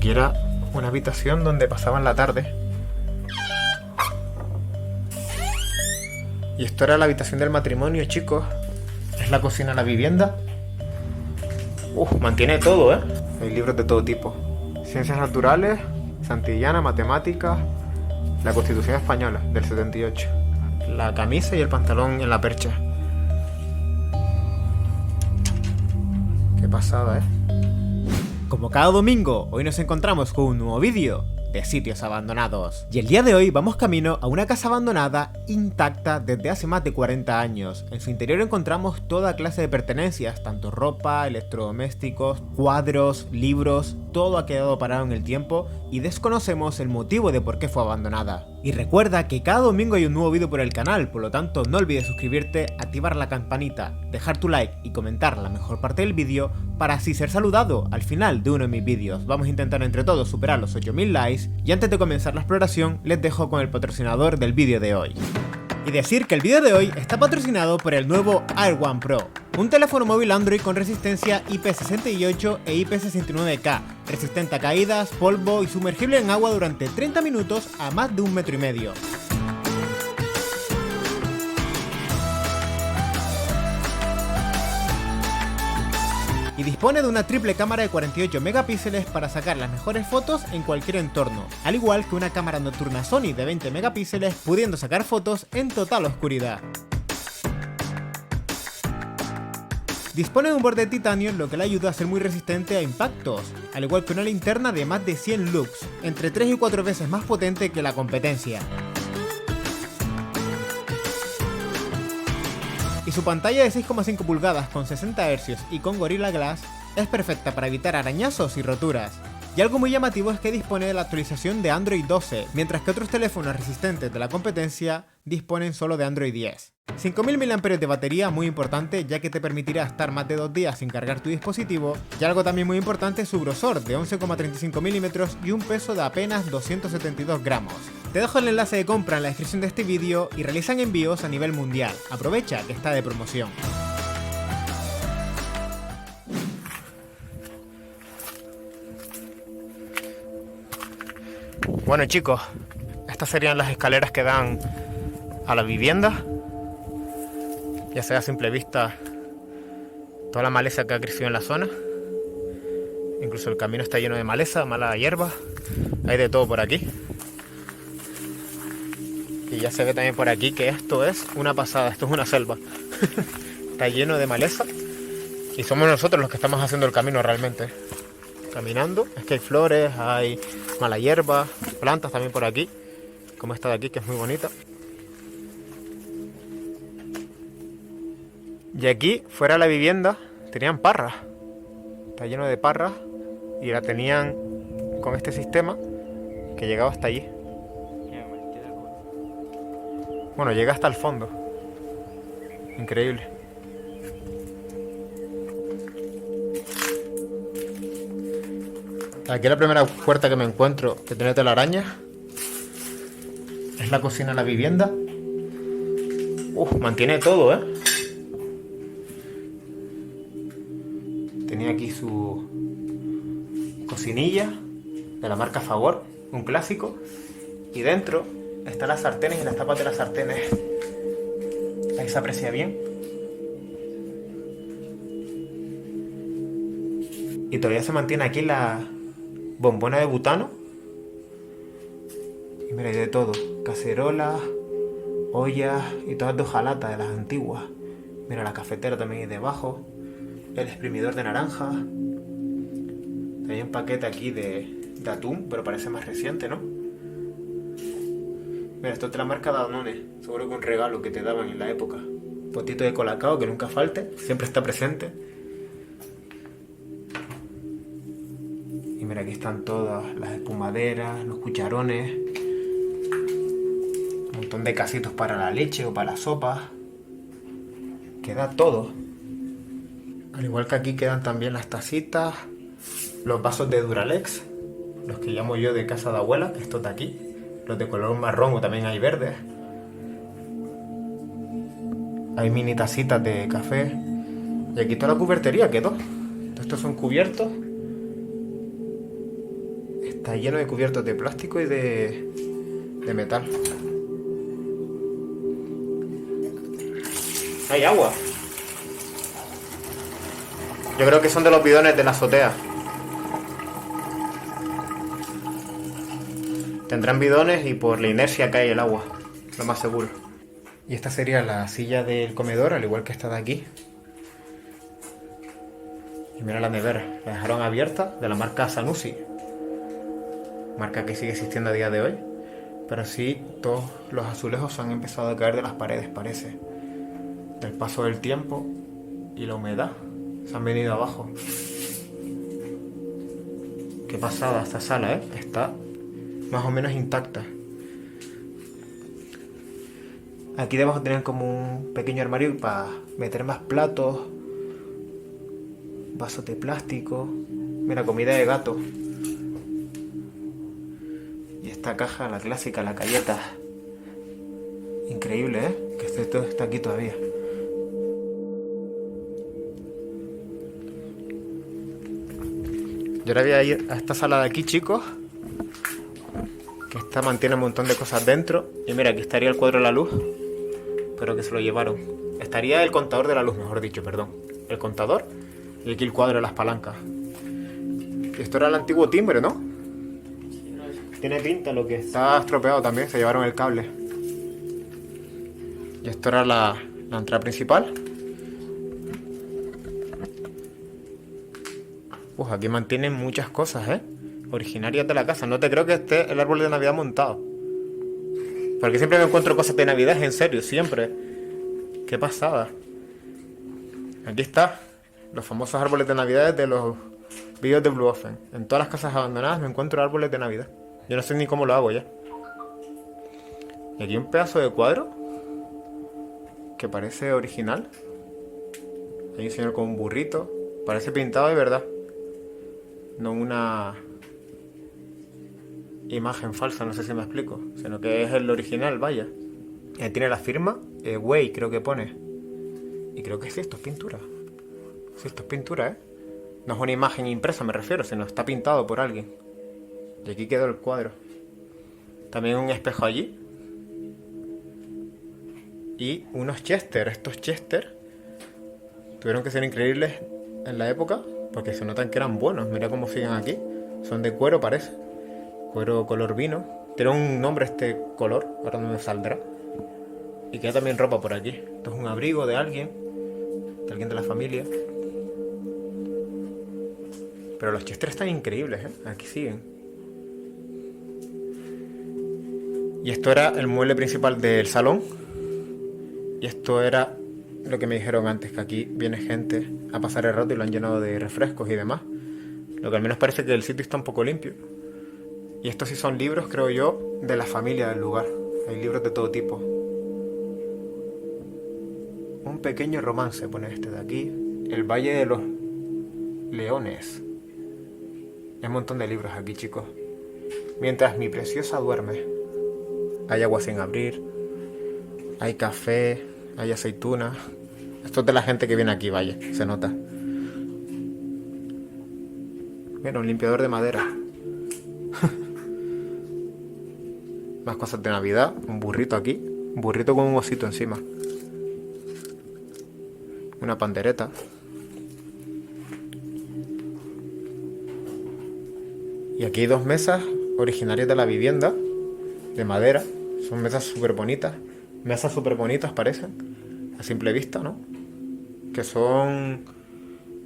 Aquí era una habitación donde pasaban la tarde. Y esto era la habitación del matrimonio, chicos. Es la cocina, la vivienda. Mantiene todo, ¿eh? Hay libros de todo tipo. Ciencias naturales, Santillana, matemáticas, la Constitución Española del 78. La camisa y el pantalón en la percha. Qué pasada, ¿eh? Como cada domingo, hoy nos encontramos con un nuevo vídeo de sitios abandonados. Y el día de hoy vamos camino a una casa abandonada intacta desde hace más de 40 años. En su interior encontramos toda clase de pertenencias, tanto ropa, electrodomésticos, cuadros, libros, todo ha quedado parado en el tiempo y desconocemos el motivo de por qué fue abandonada. Y recuerda que cada domingo hay un nuevo vídeo por el canal, por lo tanto no olvides suscribirte, activar la campanita, dejar tu like y comentar la mejor parte del vídeo para así ser saludado al final de uno de mis vídeos. Vamos a intentar entre todos superar los 8000 likes y antes de comenzar la exploración les dejo con el patrocinador del vídeo de hoy. Y decir que el vídeo de hoy está patrocinado por el nuevo Air One Pro, un teléfono móvil Android con resistencia IP68 e IP69K, resistente a caídas, polvo y sumergible en agua durante 30 minutos a más de 1,5 metros. Y dispone de una triple cámara de 48 megapíxeles para sacar las mejores fotos en cualquier entorno, al igual que una cámara nocturna Sony de 20 megapíxeles pudiendo sacar fotos en total oscuridad. Dispone de un borde de titanio, lo que le ayuda a ser muy resistente a impactos, al igual que una linterna de más de 100 lux, entre 3 y 4 veces más potente que la competencia. Y su pantalla de 6,5 pulgadas con 60 Hz y con Gorilla Glass es perfecta para evitar arañazos y roturas. Y algo muy llamativo es que dispone de la actualización de Android 12, mientras que otros teléfonos resistentes de la competencia disponen solo de Android 10. 5000 mAh de batería, muy importante, ya que te permitirá estar más de 2 días sin cargar tu dispositivo, y algo también muy importante es su grosor de 11,35 milímetros y un peso de apenas 272 gramos. Te dejo el enlace de compra en la descripción de este vídeo y realizan envíos a nivel mundial. Aprovecha que está de promoción. Bueno, chicos, estas serían las escaleras que dan a la vivienda. Ya se ve a simple vista toda la maleza que ha crecido en la zona. Incluso el camino está lleno de maleza, mala hierba. Hay de todo por aquí. Y ya se ve también por aquí que esto es una pasada, esto es una selva. Está lleno de maleza. Y somos nosotros los que estamos haciendo el camino realmente. Caminando, es que hay flores, hay mala hierba, plantas también por aquí, como esta de aquí que es muy bonita. Y aquí, fuera de la vivienda, tenían parras. Está lleno de parras y la tenían con este sistema que llegaba hasta allí. Bueno, llega hasta el fondo. Increíble. Aquí la primera puerta que me encuentro que tiene telarañas. Es la cocina, la vivienda. Mantiene todo, ¿eh? Tenía aquí su cocinilla de la marca Favor, un clásico. Y dentro están las sartenes y las tapas de las sartenes. Ahí se aprecia bien. Y todavía se mantiene aquí la bombona de butano. Y mira, hay de todo. Cacerolas, ollas y todas de hojalata de las antiguas. Mira, la cafetera también hay debajo. El exprimidor de naranja. Hay un paquete aquí de atún, pero parece más reciente, ¿no? Mira, esto es de la marca Danone. Seguro que un regalo que te daban en la época. Potito de colacao que nunca falte, siempre está presente. Y mira, aquí están todas las espumaderas, los cucharones. Un montón de casitos para la leche o para la sopa. Queda todo. Al igual que aquí quedan también las tacitas, los vasos de Duralex, los que llamo yo de casa de abuela, que estos de aquí. Los de color marrón o también hay verdes. Hay mini tacitas de café. Y aquí toda la cubertería quedó. Estos son cubiertos. Está lleno de cubiertos de plástico y de metal. Hay agua. Yo creo que son de los bidones de la azotea. Tendrán bidones y por la inercia cae el agua, lo más seguro. Y esta sería la silla del comedor, al igual que esta de aquí. Y mira la nevera, la dejaron abierta, de la marca Sanusi. Marca que sigue existiendo a día de hoy. Pero sí, todos los azulejos han empezado a caer de las paredes, parece. Del paso del tiempo y la humedad. Se han venido abajo. Qué pasada esta sala, ¿eh? Está más o menos intacta. Aquí debajo tienen como un pequeño armario para meter más platos, vasos de plástico. Mira, comida de gato. Y esta caja, la clásica, la galleta. Increíble, ¿eh? Que todo está aquí todavía. Yo ahora voy a ir a esta sala de aquí, chicos. Que esta mantiene un montón de cosas dentro. Y mira, aquí estaría el cuadro de la luz. Pero que se lo llevaron. Estaría el contador de la luz, mejor dicho, perdón. El contador. Y aquí el cuadro de las palancas. Esto era el antiguo timbre, ¿no? Tiene pinta, lo que está estropeado también. Se llevaron el cable. Y esto era la entrada principal. Aquí mantienen muchas cosas, ¿eh? Originarias de la casa. No te creo que esté el árbol de Navidad montado. Porque siempre me encuentro cosas de Navidad, en serio, siempre. Qué pasada. Aquí está. Los famosos árboles de Navidad de los vídeos de Blue Ocean. En todas las casas abandonadas me encuentro árboles de Navidad. Yo no sé ni cómo lo hago ya. Y aquí un pedazo de cuadro que parece original. Hay un señor con un burrito. Parece pintado de verdad. No una imagen falsa, no sé si me explico. Sino que es el original, vaya. Tiene la firma, Way creo que pone. Y creo que sí, esto es pintura. Sí, esto es pintura, ¿eh? No es una imagen impresa, me refiero, sino está pintado por alguien. Y aquí quedó el cuadro. También un espejo allí. Y unos Chester. Estos Chester tuvieron que ser increíbles en la época, porque se notan que eran buenos. Mira cómo siguen aquí. Son de cuero, parece. Cuero color vino. Tiene un nombre este color, ahora no me saldrá. Y queda también ropa por aquí. Esto es un abrigo de alguien de la familia. Pero los Chester están increíbles, ¿eh? Aquí siguen. Y esto era el mueble principal del salón. Y esto era lo que me dijeron antes, que aquí viene gente a pasar el rato y lo han llenado de refrescos y demás. Lo que al menos parece que el sitio está un poco limpio. Y estos sí son libros, creo yo, de la familia del lugar. Hay libros de todo tipo. Un pequeño romance pone este de aquí. El Valle de los Leones. Hay un montón de libros aquí, chicos. Mientras mi preciosa duerme. Hay agua sin abrir. Hay café. Hay aceitunas. Esto es de la gente que viene aquí, vaya. Se nota. Mira, un limpiador de madera. Más cosas de Navidad. Un burrito aquí. Un burrito con un osito encima. Una pandereta. Y aquí hay dos mesas originarias de la vivienda. De madera. Son mesas súper bonitas. Mesas súper bonitas parecen. A simple vista, ¿no? Que son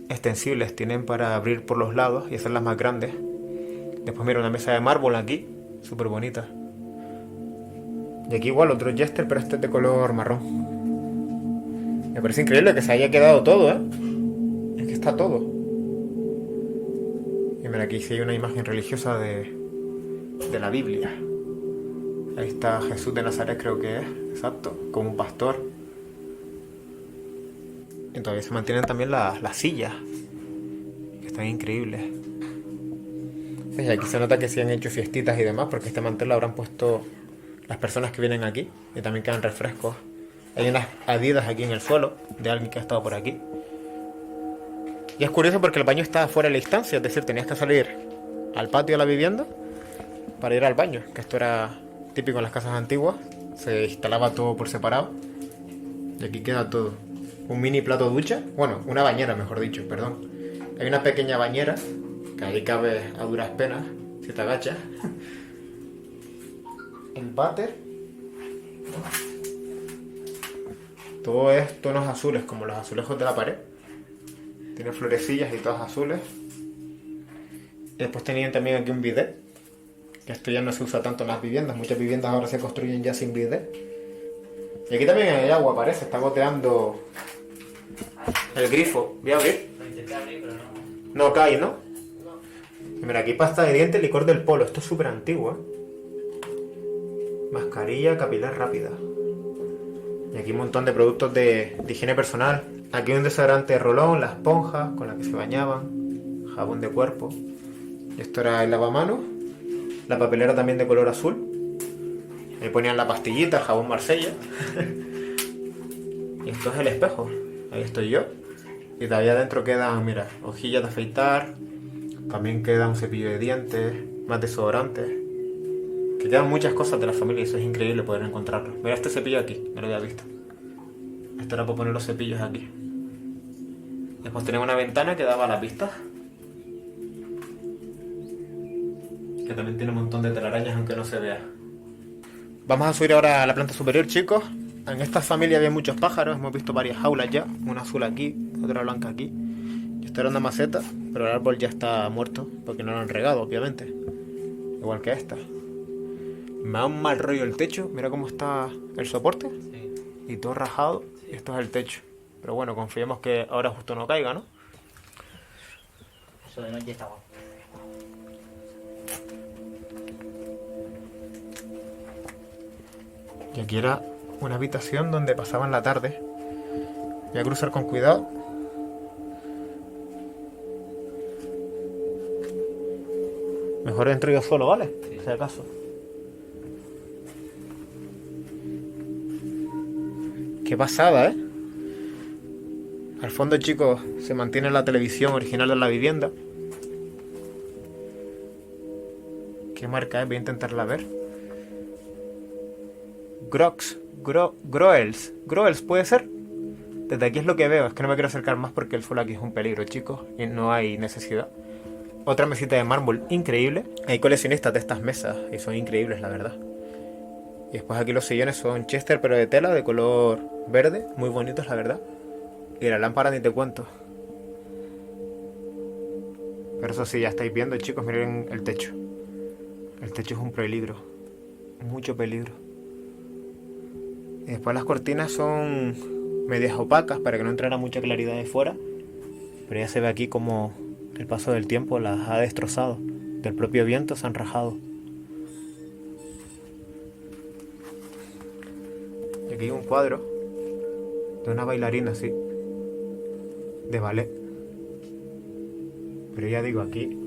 extensibles. Tienen para abrir por los lados y hacerlas más grandes. Después mira una mesa de mármol aquí. Súper bonita. Y aquí igual otro Jester, pero este es de color marrón. Me parece increíble que se haya quedado todo, ¿eh? Es que está todo. Y mira, aquí sí hay una imagen religiosa de la Biblia. Ahí está Jesús de Nazaret, creo que es. Exacto. Como un pastor. Y todavía se mantienen también las sillas. Que están increíbles. Y aquí se nota que sí han hecho fiestitas y demás, porque este mantel lo habrán puesto las personas que vienen aquí. Y también quedan refrescos. Hay unas Adidas aquí en el suelo de alguien que ha estado por aquí. Y es curioso porque el baño está fuera de la instancia, es decir, tenías que salir al patio de la vivienda para ir al baño, que esto era típico en las casas antiguas. Se instalaba todo por separado. Y aquí queda todo. Un mini plato ducha. Bueno, una bañera, mejor dicho, perdón. Hay una pequeña bañera, que ahí cabe a duras penas, si te agachas. El váter. Todo es tonos azules, como los azulejos de la pared. Tiene florecillas y todas azules. Y después tenían también aquí un bidet, que esto ya no se usa tanto en las viviendas. Muchas viviendas ahora se construyen ya sin bidet. Y aquí también hay agua, parece. Está goteando el grifo. Voy a abrir. No cae, ¿no? Y mira, aquí pasta de dientes, licor del polo. Esto es súper antiguo, ¿eh? Mascarilla capilar rápida. Y aquí un montón de productos de higiene personal. Aquí un desodorante de rolón, la esponja con la que se bañaban, jabón de cuerpo. Y esto era el lavamanos. La papelera también de color azul. Ahí ponían la pastillita, el jabón Marsella. Y esto es el espejo. Ahí estoy yo. Y todavía adentro quedan, mira, hojillas de afeitar. También queda un cepillo de dientes, más desodorantes. Que quedan muchas cosas de la familia y eso es increíble poder encontrarlo. Mira este cepillo aquí, no lo había visto. Esto era para poner los cepillos aquí. Después tenemos una ventana que daba a las vistas. Que también tiene un montón de telarañas aunque no se vea. Vamos a subir ahora a la planta superior, chicos. En esta familia había muchos pájaros, hemos visto varias jaulas ya. Una azul aquí, otra blanca aquí. Y esta era una maceta, pero el árbol ya está muerto, porque no lo han regado, obviamente. Igual que esta. Me da un mal rollo el techo, mira cómo está el soporte. Sí. Y todo rajado, y esto es el techo. Pero bueno, confiemos que ahora justo no caiga, ¿no? Eso de noche está guapo. Y aquí era una habitación donde pasaban la tarde. Voy a cruzar con cuidado. Mejor entro yo solo, ¿vale? Sí. Si acaso. Qué pasada, ¿eh? Al fondo, chicos, se mantiene la televisión original de la vivienda. ¿Qué marca es? Voy a intentarla ver. Groels, ¿puede ser? Desde aquí es lo que veo, es que no me quiero acercar más porque el suelo aquí es un peligro, chicos, y no hay necesidad. Otra mesita de mármol increíble. Hay coleccionistas de estas mesas y son increíbles, la verdad. Y después aquí los sillones son Chester, pero de tela, de color verde, muy bonitos, la verdad. Y la lámpara ni te cuento. Pero eso sí, ya estáis viendo, chicos, miren el techo. El techo es un peligro, mucho peligro. Y después las cortinas son medias opacas para que no entrara mucha claridad de fuera. Pero ya se ve aquí como el paso del tiempo las ha destrozado. Del propio viento se han rajado. Y aquí hay un cuadro de una bailarina así, de ballet. Pero ya digo, aquí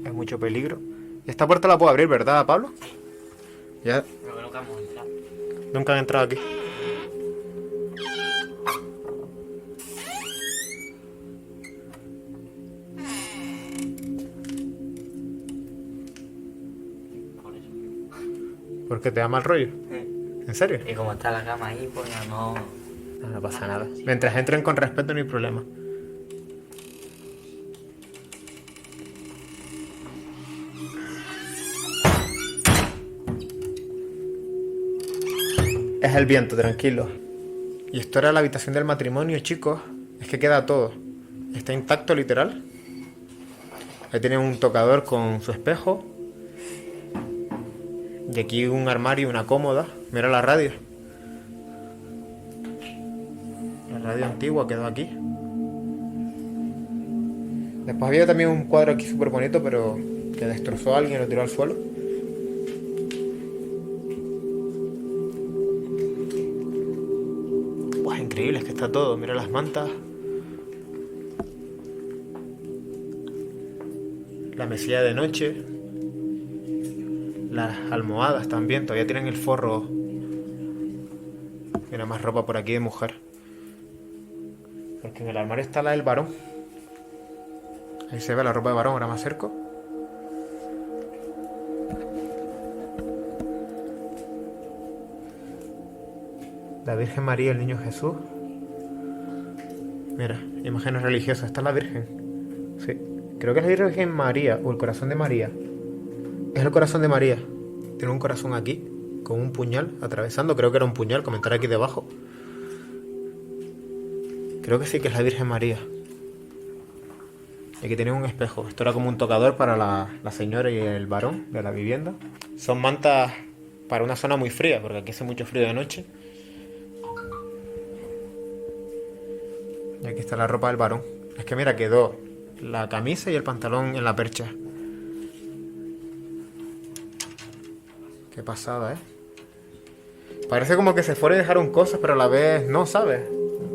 hay mucho peligro. Y esta puerta la puedo abrir, ¿verdad, Pablo? Ya. Pero que nunca hemos entrado. Nunca han entrado aquí. Por eso. ¿Por qué te da mal rollo? ¿En serio? Y como está la cama ahí, pues ya no... No, no pasa nada. Mientras entren con respeto no hay problema. Es el viento, tranquilo. Y esto era la habitación del matrimonio, chicos. Es que queda todo. Está intacto, literal. Ahí tienen un tocador con su espejo. Y aquí un armario, una cómoda. Mira la radio. La radio antigua quedó aquí. Después había también un cuadro aquí súper bonito, pero que destrozó a alguien y lo tiró al suelo. Buah, increíble es que está todo. Mira las mantas. La mesilla de noche. Las almohadas también. Todavía tienen el forro. Mira más ropa por aquí de mujer. Porque en el armario está la del varón. Ahí se ve la ropa de varón, ahora me acerco. La Virgen María y el Niño Jesús. Mira, imágenes religiosas. Esta es la Virgen. Sí. Creo que es la Virgen María o el corazón de María. Es el corazón de María. Tiene un corazón aquí, con un puñal atravesando. Creo que era un puñal, comentar aquí debajo. Creo que sí que es la Virgen María. Y aquí tienen un espejo. Esto era como un tocador para la señora y el varón de la vivienda. Son mantas para una zona muy fría, porque aquí hace mucho frío de noche. Y aquí está la ropa del varón. Es que mira, quedó la camisa y el pantalón en la percha. Qué pasada, ¿eh? Parece como que se fueron y dejaron cosas, pero a la vez no, ¿sabes?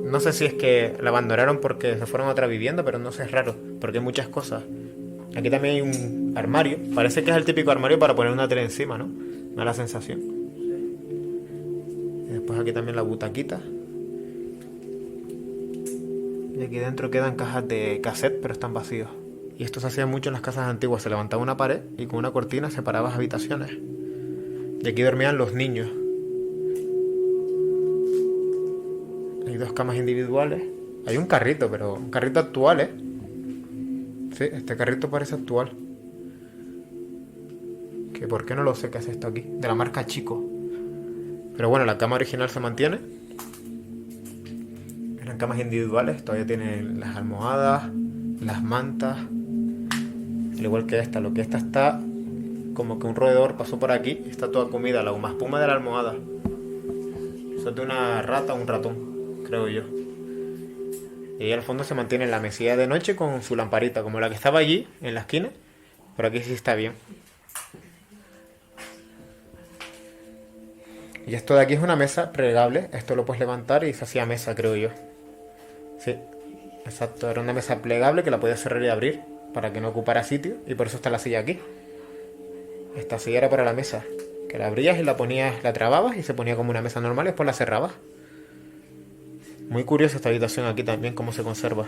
No sé si es que la abandonaron porque se fueron a otra vivienda, pero no sé, es raro, porque hay muchas cosas. Aquí también hay un armario. Parece que es el típico armario para poner una tele encima, ¿no? Me da la sensación. Y después aquí también la butaquita. Y aquí dentro quedan cajas de cassette, pero están vacíos. Y esto se hacía mucho en las casas antiguas. Se levantaba una pared y con una cortina separabas habitaciones. Y aquí dormían los niños. Hay 2 camas individuales. Hay un carrito, pero un carrito actual, ¿eh? Sí, este carrito parece actual. Que por qué no lo sé qué hace esto aquí. De la marca Chico. Pero bueno, la cama original se mantiene. Eran camas individuales. Todavía tienen las almohadas, las mantas. Al igual que esta. Lo que esta está como que un roedor pasó por aquí. Está toda comida, la espuma de la almohada. Eso es de una rata o un ratón, creo yo. Y ahí al fondo se mantiene la mesilla de noche con su lamparita, como la que estaba allí, en la esquina. Pero aquí sí está bien. Y esto de aquí es una mesa plegable. Esto lo puedes levantar y se hacía mesa, creo yo. Sí, exacto. Era una mesa plegable que la podías cerrar y abrir para que no ocupara sitio. Y por eso está la silla aquí. Esta silla era para la mesa, que la abrías y la ponías, la trababas y se ponía como una mesa normal y después la cerrabas. Muy curiosa esta habitación aquí también, cómo se conserva.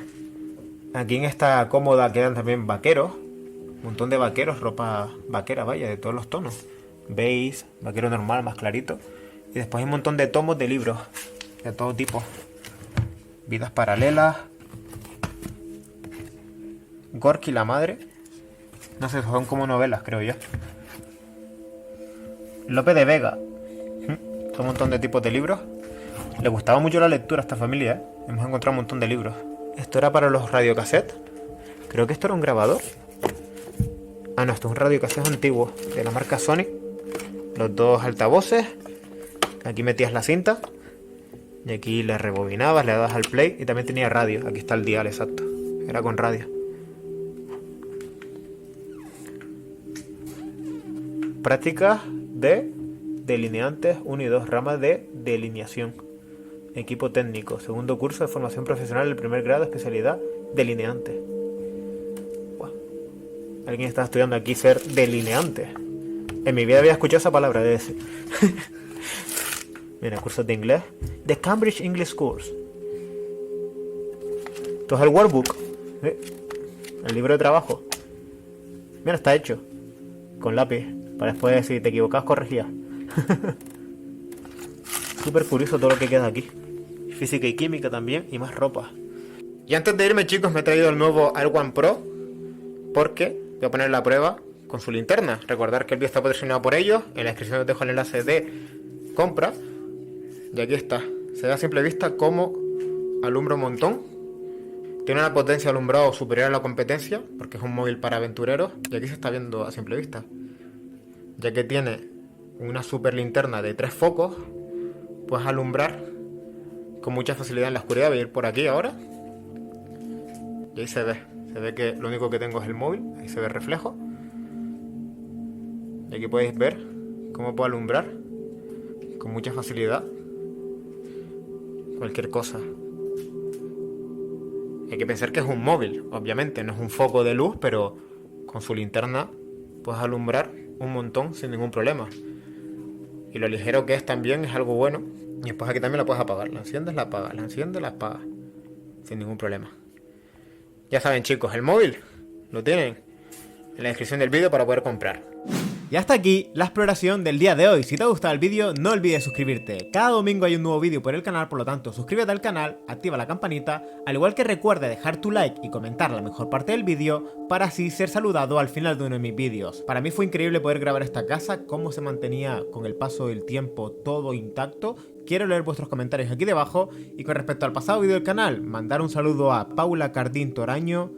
Aquí en esta cómoda quedan también vaqueros. Un montón de vaqueros, ropa vaquera, vaya, de todos los tonos. Beige, vaquero normal, más clarito. Y después hay un montón de tomos de libros, de todo tipo. Vidas paralelas. Gorky la madre. No sé, son como novelas, creo yo. Lope de Vega. Son un montón de tipos de libros. Le gustaba mucho la lectura a esta familia, ¿eh? Hemos encontrado un montón de libros. Esto era para los radiocassettes. Creo que esto era un grabador. Ah, no, esto es un radiocassette antiguo de la marca Sony. Los 2 altavoces. Aquí metías la cinta. Y aquí le rebobinabas, le dabas al play. Y también tenía radio. Aquí está el dial, exacto. Era con radio. Prácticas de delineantes 1 y 2, ramas de delineación. Equipo técnico, segundo curso de formación profesional del primer grado, especialidad delineante. Buah. Alguien está estudiando aquí ser delineante. En mi vida había escuchado esa palabra de ese. Mira, cursos de inglés. The Cambridge English Course. Esto es el workbook. ¿Sí? El libro de trabajo. Mira, está hecho. Con lápiz. Para después, si te equivocas, corregías. Súper curioso todo lo que queda aquí. Física y química también. Y más ropa. Y antes de irme, chicos, me he traído el nuevo Air One Pro. Porque voy a poner la prueba con su linterna. Recordar que el vídeo está patrocinado por ellos. En la descripción os dejo el enlace de compra. Y aquí está. Se ve a simple vista como alumbra un montón. Tiene una potencia de alumbrado superior a la competencia. Porque es un móvil para aventureros. Y aquí se está viendo a simple vista. Ya que tiene una super linterna de 3 focos. Puedes alumbrar con mucha facilidad en la oscuridad. Voy a ir por aquí ahora. Y ahí se ve. Se ve que lo único que tengo es el móvil. Ahí se ve el reflejo. Y aquí podéis ver cómo puedo alumbrar con mucha facilidad cualquier cosa. Hay que pensar que es un móvil. Obviamente no es un foco de luz, pero con su linterna puedes alumbrar un montón sin ningún problema. Y lo ligero que es también es algo bueno. Y después aquí también la puedes apagar. La enciendes, la apagas, la enciendes, la apagas. Sin ningún problema. Ya saben, chicos, el móvil lo tienen en la descripción del vídeo para poder comprar. Y hasta aquí la exploración del día de hoy. Si te ha gustado el vídeo, no olvides suscribirte. Cada domingo hay un nuevo vídeo por el canal, por lo tanto suscríbete al canal, activa la campanita, al igual que recuerda dejar tu like y comentar la mejor parte del vídeo para así ser saludado al final de uno de mis vídeos. Para mí fue increíble poder grabar esta casa, cómo se mantenía con el paso del tiempo todo intacto. Quiero leer vuestros comentarios aquí debajo. Y con respecto al pasado vídeo del canal, mandar un saludo a Paula Cardín Toraño,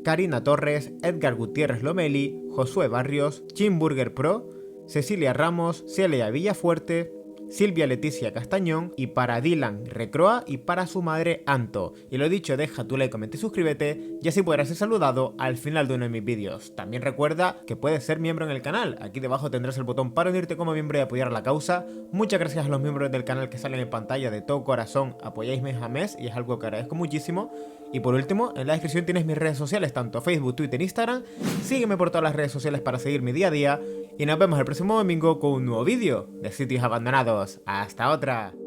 Karina Torres, Edgar Gutiérrez Lomeli, Josué Barrios, Chimburger Pro, Cecilia Ramos, Celia Villafuerte, Silvia Leticia Castañón, y para Dylan Recroa y para su madre Anto. Y lo dicho, deja tu like, comenta y suscríbete y así podrás ser saludado al final de uno de mis vídeos. También recuerda que puedes ser miembro en el canal, aquí debajo tendrás el botón para unirte como miembro y apoyar la causa. Muchas gracias a los miembros del canal que salen en pantalla, de todo corazón apoyáis mes a mes y es algo que agradezco muchísimo. Y por último, en la descripción tienes mis redes sociales, tanto Facebook, Twitter, Instagram. Sígueme por todas las redes sociales para seguir mi día a día. Y nos vemos el próximo domingo con un nuevo vídeo de Sitios Abandonados. ¡Hasta otra!